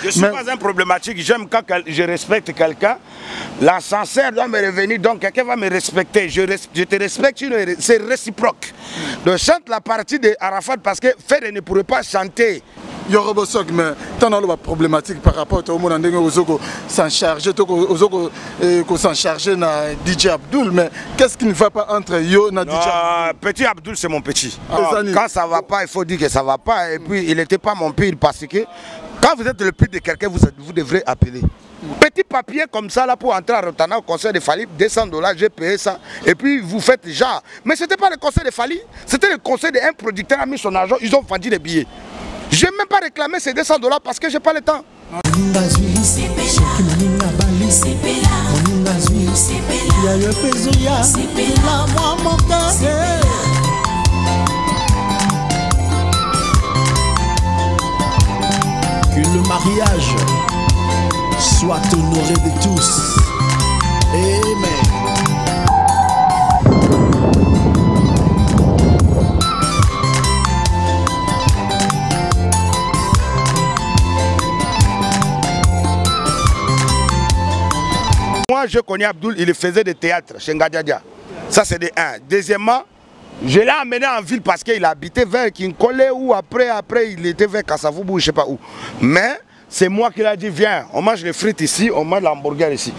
Je ne suis pas un problématique, j'aime quand je respecte quelqu'un. La sincère doit me revenir, donc quelqu'un va me respecter. Je te respecte, c'est réciproque. Je chante la partie de Arafat parce que Fede ne pourrait pas chanter. Yorobo Swag, mais tu as une problématique par rapport au monde où s'en charger, s'en charger na DJ Abdul, mais qu'est-ce qui ne va pas entre yo et DJ Abdul? Petit Abdul, c'est mon petit. Quand ça ne va pas, il faut dire que ça ne va pas. Et puis, il n'était pas mon pire parce que quand vous êtes le pire de quelqu'un, vous devrez appeler. Petit papier comme ça là pour entrer à Rotana au concert de Fali, $200, j'ai payé ça. Et puis vous faites genre. Mais ce n'était pas le concert de Fali, c'était le concert d'un producteur a mis son argent, ils ont vendu des billets. Je n'ai même pas réclamé ces $200 parce que je n'ai pas le temps. Que le mariage soit honoré de tous. Amen. Moi, je connais Abdul, il faisait des théâtres chez Ngadiadia. Ça, c'est de un. Deuxièmement, je l'ai amené en ville parce qu'il habitait vers Kinkole ou après il était vers Kassavoubou, je ne sais pas où. Mais c'est moi qui l'ai dit, viens, on mange les frites ici, on mange l'hamburger ici.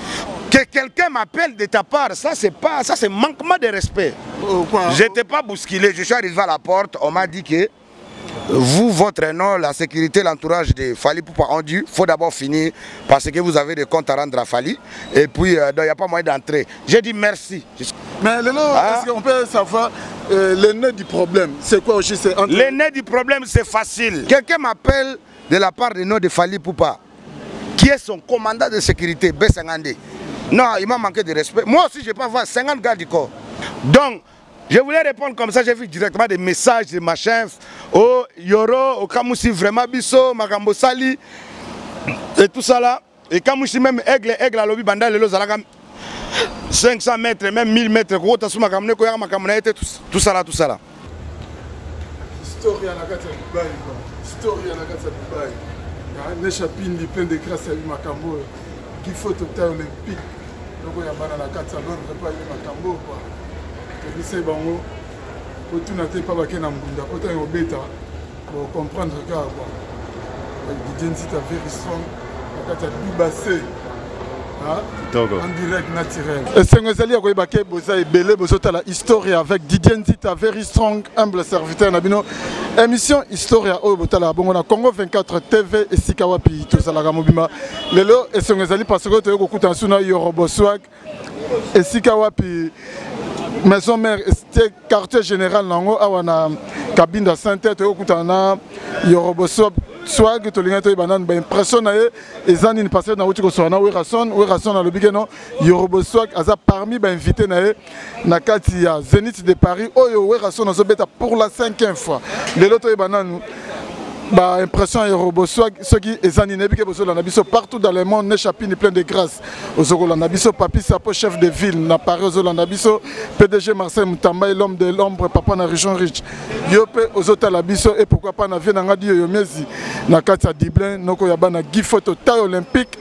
Que quelqu'un m'appelle de ta part, ça c'est manquement de respect. Je n'étais pas bousculé, je suis arrivé à la porte, on m'a dit que vous, votre nom, la sécurité, l'entourage de Fali Poupa ont dit, il faut d'abord finir parce que vous avez des comptes à rendre à Fali. Et puis, il n'y a pas moyen d'entrer. J'ai dit merci. Mais est-ce qu'on peut savoir le nœud du problème? C'est quoi aussi? Le nœud du problème, c'est facile. Quelqu'un m'appelle de la part du nom de Fali Poupa, qui est son commandant de sécurité, B50D. Non, il m'a manqué de respect. Moi aussi, je peux avoir 50 gars du corps. Donc, je voulais répondre comme ça, j'ai vu directement des messages, des machins. Oh, Yoro, au Kamousi, vraiment Bisso, Makambo Sali, et tout ça là. Et Kamousi, même Aigle à l'Obi Banda, le Zalagam, 500 mètres, même 1000 mètres, tout ça là, tout ça là. Histoire à la carte de Dubaï, histoire à la carte de Dubaï. Il y a un chapin plein de grâce à Makambo, qui faut tout le temps olympique. Donc il y a la carte de Londres, pas Makambo. C'est bon, pour tout n'attendre pas baquer dans Mbunda, pour tout un bêta, pour comprendre le gars. Didier Nzita very strong, la carte du bassé, en direct naturel. Et c'est un zali à quoi baquer, boza et belé, bozota la Historia avec Didier Nzita very strong, humble serviteur nabino. Émission Historia au botala bon on a Congo 24 TV et Sikawapi tout ça la gamobima. Lelo et c'est un zali parce que tu es beaucoup en suna Yorobo Swag et Sikawapi. Maison mère, c'était quartier général nango awana cabine de santé to kutana Yorobo Swag to linga to banane ba impression na ye ezani ni passer na wuti ko sona we rason na lobike no Yorobo Swag aza parmi ba invité na ye na kati ya Zénith de Paris oyo we rason zo beta pour la 5e fois lelo to banane bah impression Yorobo Swag ceux qui ezani nebike bozo la nabiso partout dans le monde ne chapine plein de grâce ozoko la nabiso papi sapo chef de ville na Paris ozo la nabiso PDG Marcel Mutamba l'homme de l'ombre papa na région riche yope ozota la biso et pourquoi pas na vie na ngadi yo mezi na kati ya Dublin noko ya bana gi photo taille olympique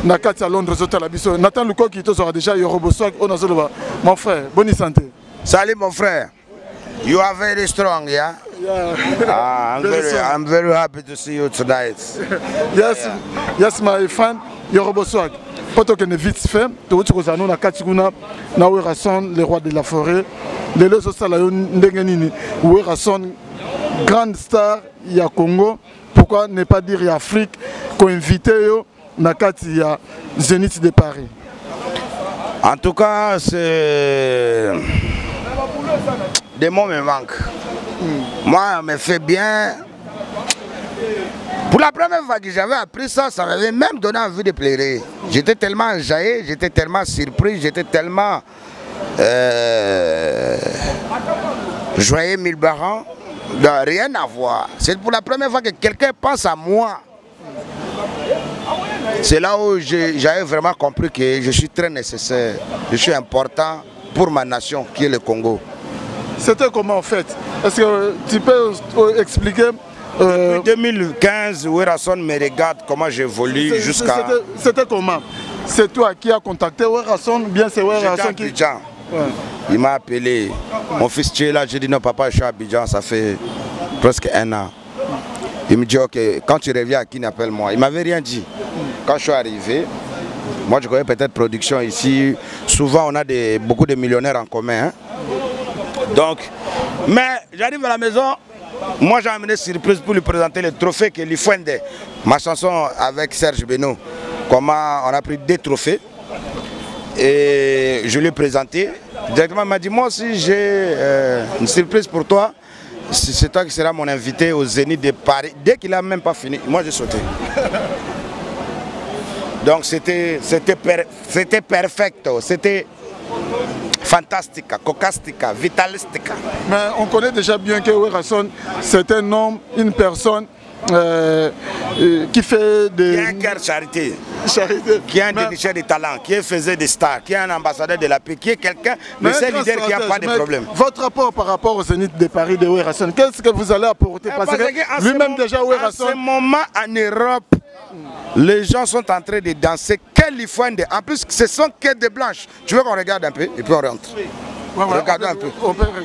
na kati ya Londres ozota la biso Nathan Lukoki to sera déjà Yorobo Swag on azoloba mon frère bonne santé. Salut mon frère. You are very strong, yeah? Yeah. I'm very happy to see you tonight. Yes, my fan, Yorobo Swag. Poto que ne vite fait, to tu kozano na katikuna na Werason, le roi de la forêt. Les loso salayo ndengenini. Werason, grande star ya Congo. Pourquoi ne pas dire ya Afrique ko invité yo na kati ya Zénith de Paris. En tout cas, c'est des mots me manquent. Moi, on me fait bien. Pour la première fois que j'avais appris ça, ça m'avait même donné envie de pleurer. J'étais tellement enjaillé, j'étais tellement surpris, j'étais tellement joyeux mille barans. Rien à voir. C'est pour la première fois que quelqu'un pense à moi. C'est là où j'avais vraiment compris que je suis très nécessaire, je suis important pour ma nation qui est le Congo. C'était comment en fait? Est-ce que tu peux expliquer Depuis 2015, Werrason me regarde comment j'évolue jusqu'à... C'était comment? C'est toi qui as contacté Werrason, bien c'est Werrason qui... Abidjan. Ouais. Il m'a appelé. Mon fils tu es là, j'ai dit non papa, je suis à Abidjan, ça fait presque 1 an. Il me dit ok, quand tu reviens à qui appelle-moi. Il m'avait rien dit. Quand je suis arrivé, moi je connais peut-être production ici. Souvent on a beaucoup de millionnaires en commun. Hein? Donc, mais j'arrive à la maison, moi j'ai amené surprise pour lui présenter le trophée que l'Ifuende, ma chanson avec Serge Beno. Comment on a pris 2 trophées et je lui ai présenté. Directement il m'a dit moi aussi j'ai une surprise pour toi. C'est toi qui seras mon invité au Zénith de Paris. Dès qu'il n'a même pas fini, moi j'ai sauté. Donc c'était perfecto, c'était fantastica, cocastica, vitalistica. Mais on connaît déjà bien que Werrason, c'est un homme, une personne qui fait des... Qui a un cœur charité, qui a un dénicheur de talent, qui faisait des stars, qui est un ambassadeur de la paix, qui est quelqu'un de ces leaders qui n'a pas de problème. Votre rapport par rapport au Zénith de Paris de Werrason, qu'est-ce que vous allez apporter? Parce que lui-même déjà Werrason... En ce moment en Europe, les gens sont en train de danser. Quel Ifuende. En plus, ce sont que des blanches. Tu veux qu'on regarde un peu et puis on rentre. Regardons un peu.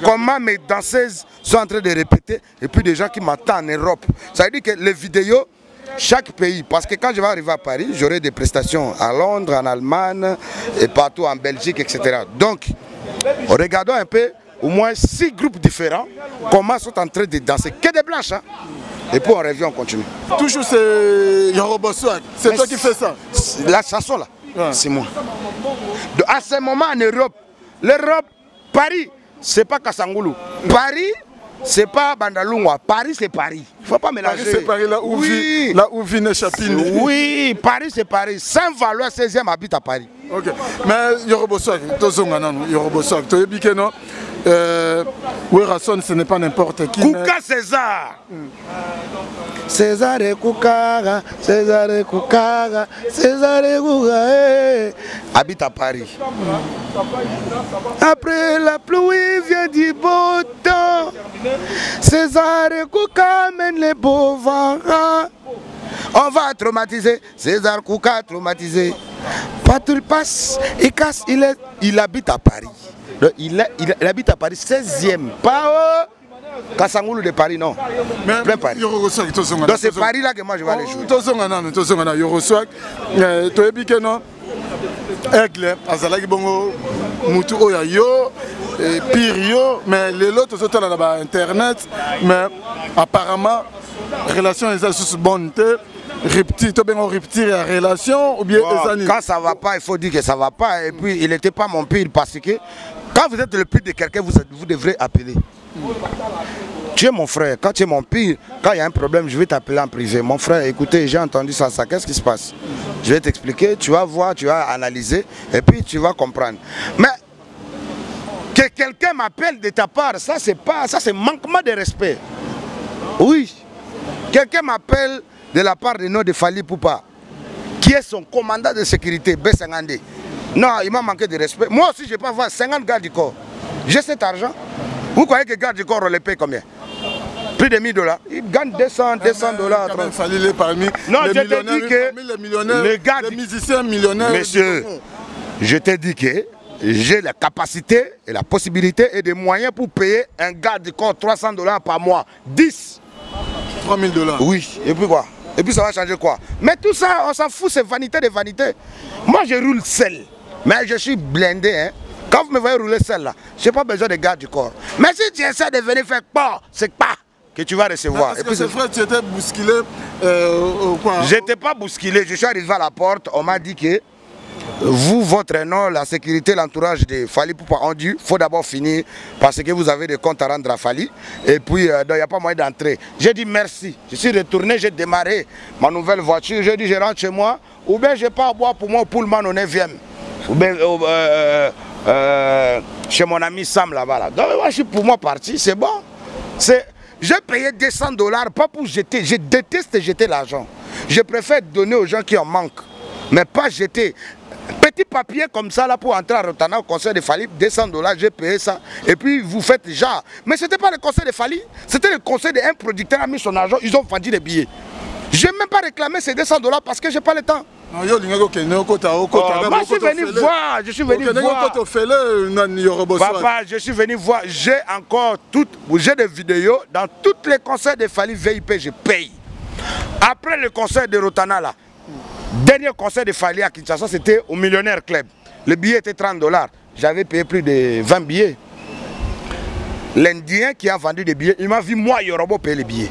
Comment mes danseuses sont en train de répéter et puis des gens qui m'attendent en Europe. Ça veut dire que les vidéos, chaque pays, parce que quand je vais arriver à Paris, j'aurai des prestations à Londres, en Allemagne et partout en Belgique, etc. Donc, regardons un peu, au moins 6 groupes différents, comment sont en train de danser. Que des blanches, hein. Et puis on revient, on continue. Toujours c'est Yoruba Swag, c'est toi qui fais ça? La chanson là, ouais. C'est moi. À ce moment en Europe, l'Europe, Paris, c'est pas Kassangoulou. Paris, c'est pas Bandalungwa. Paris, c'est Paris. Il ne faut pas mélanger. Paris, c'est Paris, là où vit Nécha Pindi. Oui, Paris, c'est Paris. Saint-Valois, 16e, habite à Paris. Ok. Mais Yoruba Swag, Yoruba Swag, tu as dit que non? Werrason, ce n'est pas n'importe qui. Kouka César. César et Koukaga, César et Koukaga, César et Koukaga. Habite à Paris. Après la pluie vient du beau temps. César et Koukaga mènent les beaux vents. On va traumatiser. César Kouka traumatisé. Partout il passe, il casse, il habite à Paris. Il habite à Paris 16e, pas Kassangoulou de Paris, non. Plein Paris. Donc c'est Paris là que moi je vais aller jouer. Yoroswag, tu as dit que non. Aigle, Azalaki Bongo, Moutou Oyayo, Pirio, mais les autres sont là internet, mais apparemment, relation est sous bonne. Reptile, tu as reptile à relation ou bien bon, quand ça va pas, il faut dire que ça va pas. Et puis il n'était pas mon pire parce que quand vous êtes le pire de quelqu'un, vous devrez appeler. Tu es mon frère, quand tu es mon pire, quand il y a un problème, je vais t'appeler en privé. Mon frère, écoutez, j'ai entendu ça, qu'est-ce qui se passe? Je vais t'expliquer, tu vas voir, tu vas analyser et puis tu vas comprendre. Mais que quelqu'un m'appelle de ta part, ça c'est manquement de respect. Oui, quelqu'un m'appelle de la part de nom de Fally Ipupa, qui est son commandant de sécurité, B50D. Non, il m'a manqué de respect. Moi aussi, je peux avoir 50 gardes du corps. J'ai cet argent. Vous croyez que les gardes du corps, on les paye combien? Plus de $1000. Ils gagnent 200 dollars. Non, je t'ai dit que les gars, les musiciens millionnaires. Monsieur, je t'ai dit que j'ai la capacité et la possibilité et des moyens pour payer un garde du corps 300 dollars par mois. 10. 3000 $. Oui, et puis quoi? Et puis ça va changer quoi? Mais tout ça, on s'en fout, c'est vanité de vanité. Moi, je roule seul, mais je suis blindé. Hein. Quand vous me voyez rouler seul là, je n'ai pas besoin de garde du corps. Mais si tu essaies de venir faire peur, c'est pas que tu vas recevoir. Parce que c'est vrai, tu étais bousculé quoi? Je n'étais pas bousculé, je suis arrivé à la porte, on m'a dit que vous, votre nom, la sécurité, l'entourage de Fally Ipupa ont dit il faut d'abord finir parce que vous avez des comptes à rendre à Fally. Et puis, il n'y a pas moyen d'entrer. J'ai dit merci. Je suis retourné, j'ai démarré ma nouvelle voiture. J'ai dit je rentre chez moi. Ou bien je pars boire pour moi Pullman au 9e. Ou bien chez mon ami Sam là-bas. Là. Donc moi, je suis pour moi parti, c'est bon. J'ai payé 200 dollars, pas pour jeter. Je déteste jeter l'argent. Je préfère donner aux gens qui en manquent. Mais pas jeter. Petit papier comme ça là pour entrer à Rotana au concert de Fally, 200 $, j'ai payé ça. Et puis vous faites genre. Mais ce n'était pas le concert de Fally, c'était le concert d'un producteur a mis son argent, ils ont vendu des billets. Je n'ai même pas réclamé ces 200 $ parce que je n'ai pas le temps. Moi je suis venu voir, je suis venu voir. Papa, je suis venu voir, j'ai des vidéos dans tous les concerts de Fally VIP, je paye. Après le concert de Rotana là, dernier concert de Fally à Kinshasa, c'était au Millionnaire Club. Le billet était 30 $. J'avais payé plus de 20 billets. L'Indien qui a vendu des billets, il m'a vu moi Yorobo payer les billets.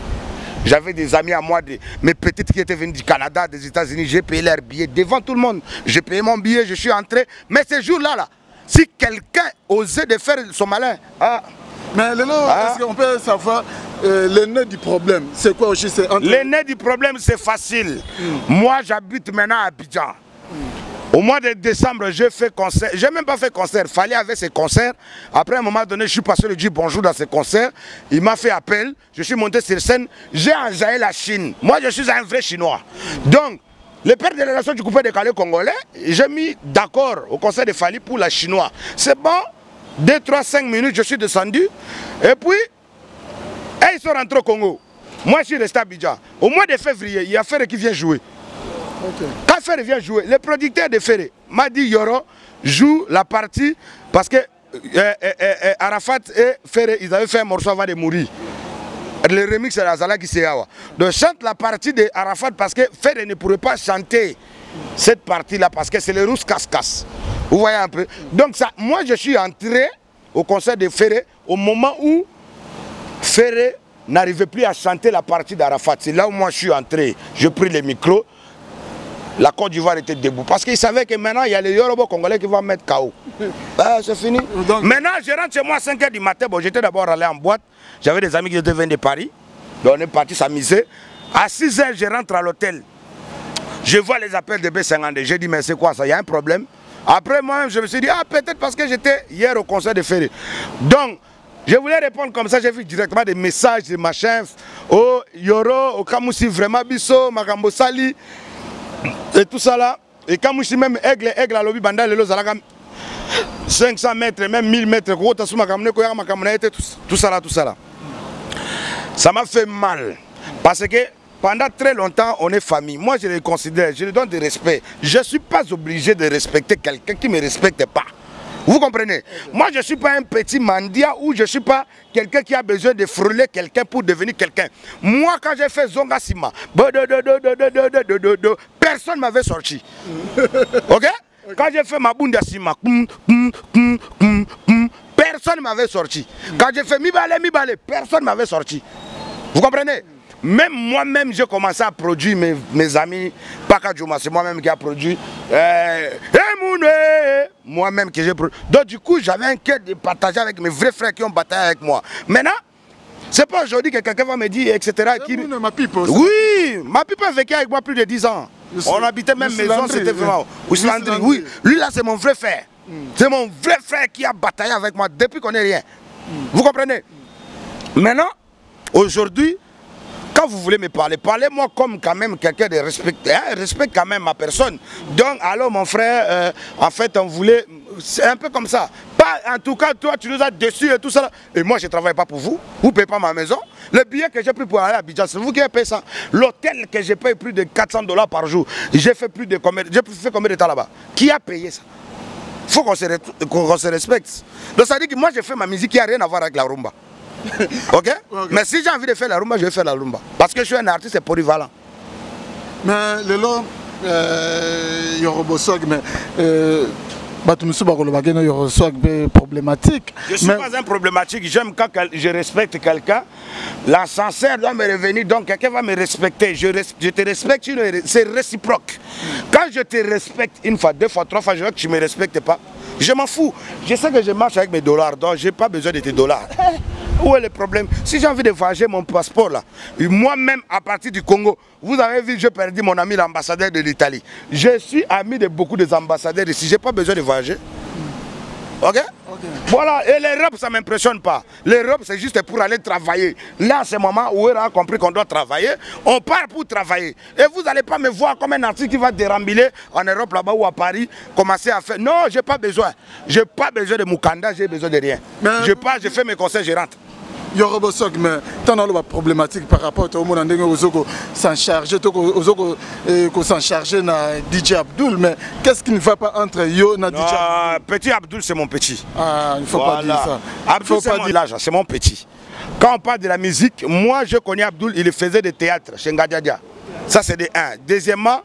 J'avais des amis à moi, mes petites qui étaient venues du Canada, des États-Unis, j'ai payé leurs billets devant tout le monde. J'ai payé mon billet, je suis entré. Mais ce jour-là, si quelqu'un osait de faire son malin, mais est-ce qu'on peut savoir le nœud du problème? C'est quoi aussi? Le nœud du problème, c'est facile. Moi, j'habite maintenant à Abidjan. Au mois de décembre, j'ai fait concert. Je n'ai même pas fait concert. Fally avait ses concerts. Après, à un moment donné, je suis passé le dire bonjour dans ses concerts. Il m'a fait appel. Je suis monté sur scène. J'ai enjaillé la Chine. Moi, je suis un vrai Chinois. Donc, le père de la nation du coupé décalé congolais, j'ai mis d'accord au concert de Fally pour la Chinois. C'est bon. 2, 3, 5 minutes, je suis descendu. Et puis, ils sont rentrés au Congo. Moi, je suis resté à Abidjan. Au mois de février, il y a Ferré qui vient jouer. Quand Ferré vient jouer, le producteur de Ferré m'a dit Yoro joue la partie parce que Arafat et Ferré, ils avaient fait un morceau avant de mourir. Le remix c'est Azala qui s'est là. Donc chante la partie de Arafat parce que Ferré ne pourrait pas chanter cette partie-là parce que c'est le rousse casse-casse. Vous voyez un peu. Donc ça, moi je suis entré au concert de Ferré au moment où Ferré n'arrivait plus à chanter la partie d'Arafat. C'est là où moi je suis entré. J'ai pris le micro. La Côte d'Ivoire était debout. Parce qu'ils savaient que maintenant, il y a les Yoruba Congolais qui vont mettre KO. C'est fini. Donc, maintenant, je rentre chez moi à 5 h du matin. Bon, j'étais d'abord allé en boîte. J'avais des amis qui étaient venus de Paris. Donc, on est parti s'amuser. À 6 h, je rentre à l'hôtel. Je vois les appels de B52. J'ai dit, mais c'est quoi ça? Il y a un problème. Après, moi, je me suis dit, peut-être parce que j'étais hier au concert de Ferré. Donc, je voulais répondre comme ça. J'ai vu directement des messages, des machins. Oh, Yoro, au Kamoussi, vraiment Bisso, Magambo Sali. Et tout ça là, et quand je suis même aigle à l'objet bandal, 500 mètres, même 1000 mètres, tout ça là. Ça m'a fait mal. Parce que pendant très longtemps, on est famille. Moi, je les considère, je les donne du respect. Je ne suis pas obligé de respecter quelqu'un qui ne me respecte pas. Vous comprenez? Moi, je ne suis pas un petit mendiant ou je ne suis pas quelqu'un qui a besoin de frôler quelqu'un pour devenir quelqu'un. Moi, quand j'ai fait Zonga Sima, personne ne m'avait sorti. Ok? Quand j'ai fait Mabunda Sima, personne ne m'avait sorti. Quand j'ai fait Mibale, personne ne m'avait sorti. Vous comprenez? Même moi-même, j'ai commencé à produire mes amis. Paka Djouma, c'est moi-même qui a produit. Moi-même que j'ai produit. Donc du coup, j'avais un cœur de partager avec mes vrais frères qui ont bataillé avec moi. Maintenant, c'est pas aujourd'hui que quelqu'un va me dire, etc. Oui, ma pipe a vécu avec moi plus de 10 ans. On habitait même maison, c'était vraiment... Oui, lui là, c'est mon vrai frère. C'est mon vrai frère qui a bataillé avec moi depuis qu'on n'est rien. Vous comprenez? Maintenant, aujourd'hui, quand vous voulez me parler, parlez-moi comme quand même quelqu'un de respecté, respecte quand même ma personne. Donc, alors mon frère, en fait, on voulait, c'est un peu comme ça. Pas, en tout cas, toi, tu nous as déçus et tout ça. Et moi, je ne travaille pas pour vous. Vous ne payez pas ma maison. Le billet que j'ai pris pour aller à Abidjan, c'est vous qui avez payé ça. L'hôtel que j'ai payé plus de 400 $ par jour. J'ai fait plus de combien, j'ai fait combien de temps là-bas? Qui a payé ça? Il faut qu'on se respecte. Donc, ça dit que moi, j'ai fait ma musique qui n'a rien à voir avec la rumba. Ok? Mais si j'ai envie de faire la rumba, je vais faire la rumba. Parce que je suis un artiste, c'est polyvalent. Mais le long, il y a un problématique. Je ne suis pas un problématique. J'aime quand je respecte quelqu'un. L'ascenseur doit me revenir, donc quelqu'un va me respecter. Je te respecte, c'est réciproque. Quand je te respecte une fois, 2 fois, 3 fois, je vois que tu ne me respectes pas. Je m'en fous. Je sais que je marche avec mes dollars, donc je n'ai pas besoin de tes dollars. Où est le problème? Si j'ai envie de voyager mon passeport là, moi-même à partir du Congo, vous avez vu, j'ai perdu mon ami l'ambassadeur de l'Italie. Je suis ami de beaucoup des ambassadeurs ici, je n'ai pas besoin de voyager. Ok? Voilà, et l'Europe, ça ne m'impressionne pas. L'Europe, c'est juste pour aller travailler. Là, à ce moment où on a compris qu'on doit travailler, on part pour travailler. Et vous n'allez pas me voir comme un artiste qui va dérambuler en Europe là-bas ou à Paris, commencer à faire. Non, je n'ai pas besoin. Je n'ai pas besoin de Mukanda, j'ai besoin de rien. Mais... Je pars, je fais mes conseils, je rentre. Yoro Bosok, mais tu as une problématique par rapport au monde où s'en charger, s'en charger na DJ Abdul, mais qu'est-ce qui ne va pas entre yo et DJ Abdul? Petit Abdul, c'est mon petit. Ah, il ne faut pas dire ça. Abdul, c'est mon petit. Quand on parle de la musique, moi je connais Abdul, il faisait des théâtres chez Ngadiadia. Ça c'est de un. Deuxièmement,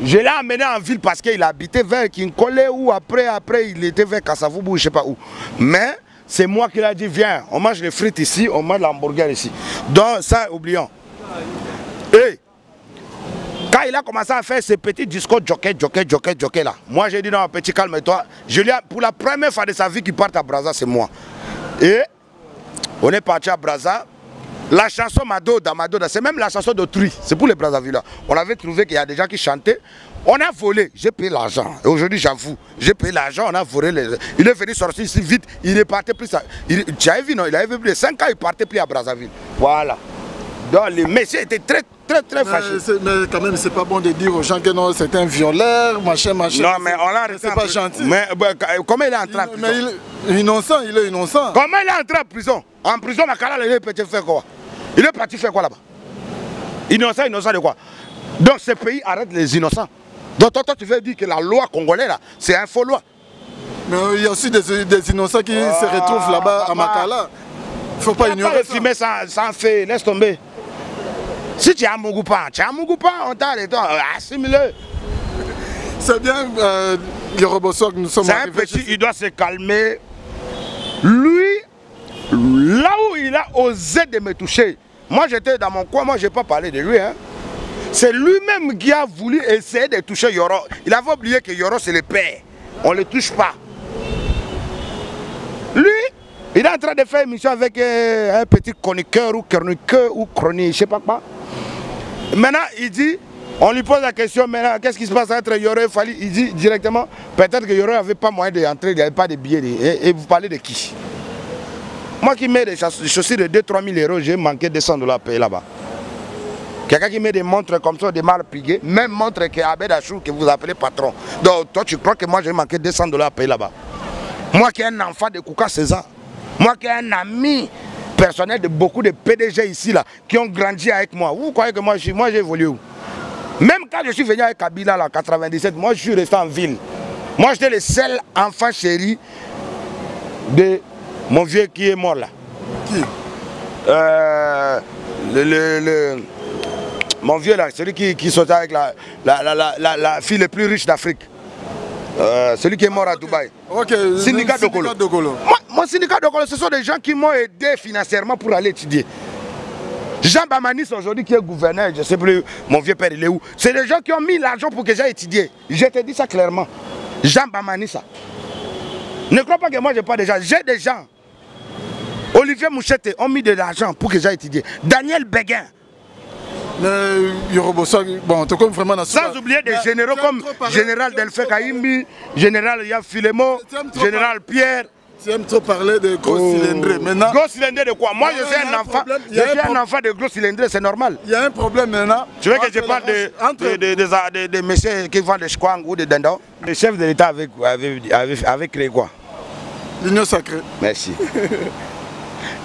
je l'ai amené en ville parce qu'il habitait vers Kinkole ou après il était vers Kassavoubou, je ne sais pas où. Mais c'est moi qui l'ai dit, viens, on mange les frites ici, on mange l'hamburger ici. Donc ça, oublions. Et quand il a commencé à faire ces petits discours jockey là, moi j'ai dit non, petit calme-toi. Pour la première fois de sa vie qu'il part à Brazza, c'est moi. Et on est parti à Brazza. La chanson Madoda, c'est même la chanson d'autrui, c'est pour les Brazzaville. On avait trouvé qu'il y a des gens qui chantaient. On a volé, j'ai payé l'argent. Aujourd'hui, j'avoue, j'ai payé l'argent, on a volé les... Il est venu sortir ici vite, il est parti plus à... Tu avais vu, non? Il avait plus de 5 ans, il partait plus à Brazzaville. Voilà. Donc les messieurs étaient très fâchés. Mais quand même, c'est pas bon de dire aux gens que non, c'est un violeur, machin. Non, mais on l'a arrêté. C'est pas gentil. Mais comment il est entré en prison? Mais il est innocent. Comment il est entré en prison? En prison, Makala, il est parti faire quoi? Il est parti faire quoi là-bas? Innocent de quoi? Donc ce pays arrête les innocents. Donc toi tu veux dire que la loi congolaise là, c'est un faux loi. Mais il y a aussi des innocents qui se retrouvent là-bas à Makala. Il ne faut pas ignorer ça. Sans fait, laisse tomber. Si tu as un Mugupa, on t'a arrêté, assimile. C'est bien, Yoro Bosok, nous sommes... C'est un petit, il doit se calmer. Lui, là où il a osé de me toucher, moi j'étais dans mon coin, moi je n'ai pas parlé de lui. Hein. C'est lui-même qui a voulu essayer de toucher Yoro. Il avait oublié que Yoro c'est le père. On ne le touche pas. Lui, il est en train de faire une émission avec un petit chroniqueur ou chronique, je ne sais pas quoi. Maintenant, il dit, on lui pose la question, maintenant, qu'est-ce qui se passe entre Yoro et Fali? Il dit directement, peut-être que Yoro n'avait pas moyen d'entrer, il n'y avait pas de billets. Et vous parlez de qui? Moi qui mets des chaussures de 2-3 000 euros, j'ai manqué 200 $ à payer là-bas. Quelqu'un qui met des montres comme ça, des marques piguées, même montre que Abed Achou, que vous appelez patron. Donc toi tu crois que moi j'ai manqué 200 $ à payer là-bas? Moi qui ai un enfant de Kouka César, moi qui ai un ami personnel de beaucoup de PDG ici là, qui ont grandi avec moi. Vous croyez que moi j'ai évolué où? Même quand je suis venu avec Kabila là, en 97, moi je suis resté en ville. Moi j'étais le seul enfant chéri de mon vieux qui est mort là. Qui? Mon vieux là, celui qui sortait avec la fille la plus riche d'Afrique. Celui qui est mort à Dubaï. Ok, syndicat Dokolo. Mon syndicat Dokolo, ce sont des gens qui m'ont aidé financièrement pour aller étudier. Jean Bamanis aujourd'hui qui est gouverneur, je ne sais plus, mon vieux père il est où. C'est des gens qui ont mis l'argent pour que j'aille étudier. Je te dis ça clairement. Jean Bamanis ça. Ne crois pas que moi j'ai pas de gens. J'ai des gens. Olivier Mouchette ont mis de l'argent pour que j'aille étudier. Daniel Béguin. Bon, vraiment sans oublier des généraux comme Général Delphé Kaïmbi, Général Yafilemo, Général Pierre. Tu aimes trop parler de gros cylindrés. Maintenant, gros cylindrés de quoi? Moi je suis un enfant. Je suis un enfant de gros cylindrés, c'est normal. Il y a un problème maintenant. Tu veux que je parle de messieurs qui vendent des chkwang ou des dindons? Le chef de l'État avait créé quoi? L'Union sacrée. Merci.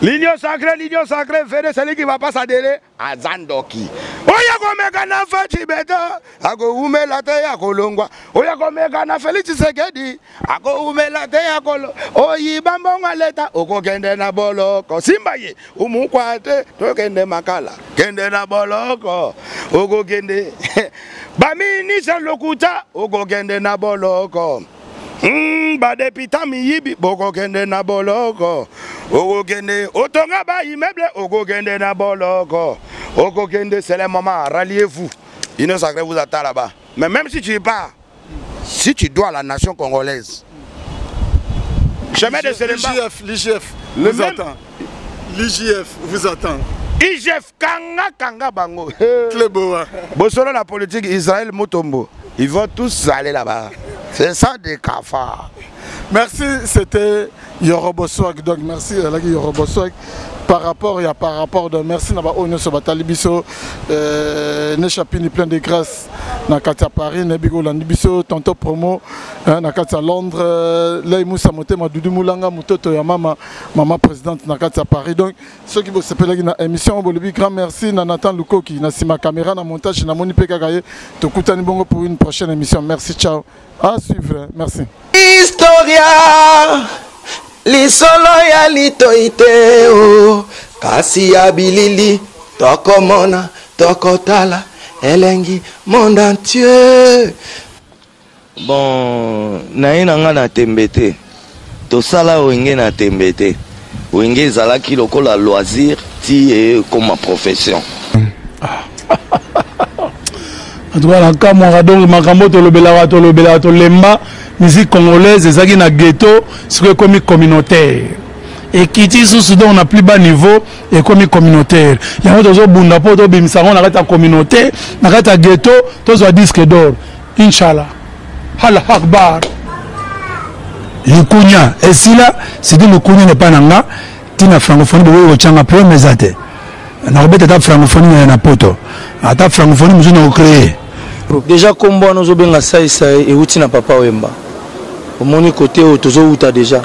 L'union sacrée, fait celui qui ne va pas s'adhérer à Zandoki. Oya komeka na Fachibeta, ako umela te ya kolongwa. Oya komeka na Félix Tshisekedi, ako umela te ya kolongwa. Oyi bambonga leta, oko kende na boloko. Simbaye, umukwate, to kende makala. Kende na boloko, oko kende. Bamini sa lokuta, oko kende na boloko. Badepita miyibi boko kende na boloko oko kende otonga ba immeuble oko kende na boloko oko kende c'est le moment, ralliez-vous. L'Union sacrée vous attend là-bas. Mais même si tu pars, si tu dois à la nation congolaise, chemin de Selemba, l'IGF vous attend. L'IGF vous attend. IGF kanga bango. Cléboa. Bosolo la politique Israël Mutombo. Ils vont tous aller là-bas. C'est ça des cafards. Merci, c'était Yoroboswag, donc merci Lagi Yoroboswag. Par rapport de merci Naba Ono Sobatalibiso, Nechapini plein de grâce, Nakata Paris, Nebigo Landibiso, Tonto Promo, Nakata Londres, Leïmou Samote, Madoudou Moulanga, Moutoto Yamama, Maman présidente Nakata Paris. Donc ceux qui vont s'appeler dans l'émission, grand merci Nathan Lukoki, Nassima Caméra, na montage, na Moni Pekagaye, Tokutani Bongo pour une prochaine émission. Merci, ciao. À suivre, merci. Historia lisolo ya litoite o kasi ya bilili tokomona tokotala elengi monde entier. Bon naye nanga na tembete tosala wenge na tembete wenge ezalaki lokola loisir ti comme profession. Voilà, comme on a donc makambo tolobela tolemba musique congolaise ezaki na ghetto c'est comme communautaire et kiti sous on a plus bas niveau et comme communautaire yango tozo bunda po to bimisa on arrête communauté na kata ghetto to zo disque d'or inchallah Allah akbar Lukunya et si là c'est dit Lukunya n'est pas nanga tina francophonie de changa pro mesate na robeta ta francophonie na poto ata francophonie muzo na créer déjà comme on nous benga ça et outi na papa Wemba au mon côté tozo outa déjà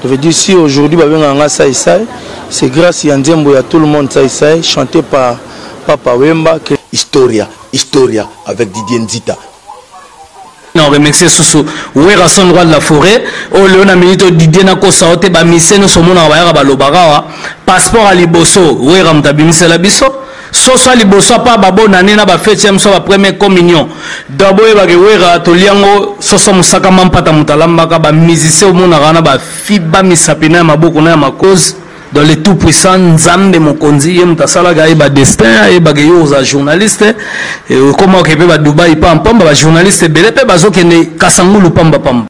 je veux dire si aujourd'hui benga ça c'est grâce à Ndiembo ya tout le monde ça chanté par papa Wemba que Historia avec Didier Nzita. Non, remercier Soussou. Oui, rason droit de la forêt. Oh, Léona Milito Didier Nako Saote, ba mise no somona wa ba lobara. Passeport à Liboso. Oui, ramta bimise la biso. Soso Liboso pa babo nane na ba fête so ba première communion. Dabo e ba gewera to liango soso musaka mampata mutalamba ka ba musicien au mona rana ba fiba misapina maboko na makoz. Dans les tout puissants Nzambe Mokonzi Mtasala gaï ba destin et ba gayo za journaliste et comment que ba Dubaï pa pamba ba journaliste belé pe bazo kene kasangulu pamba pamba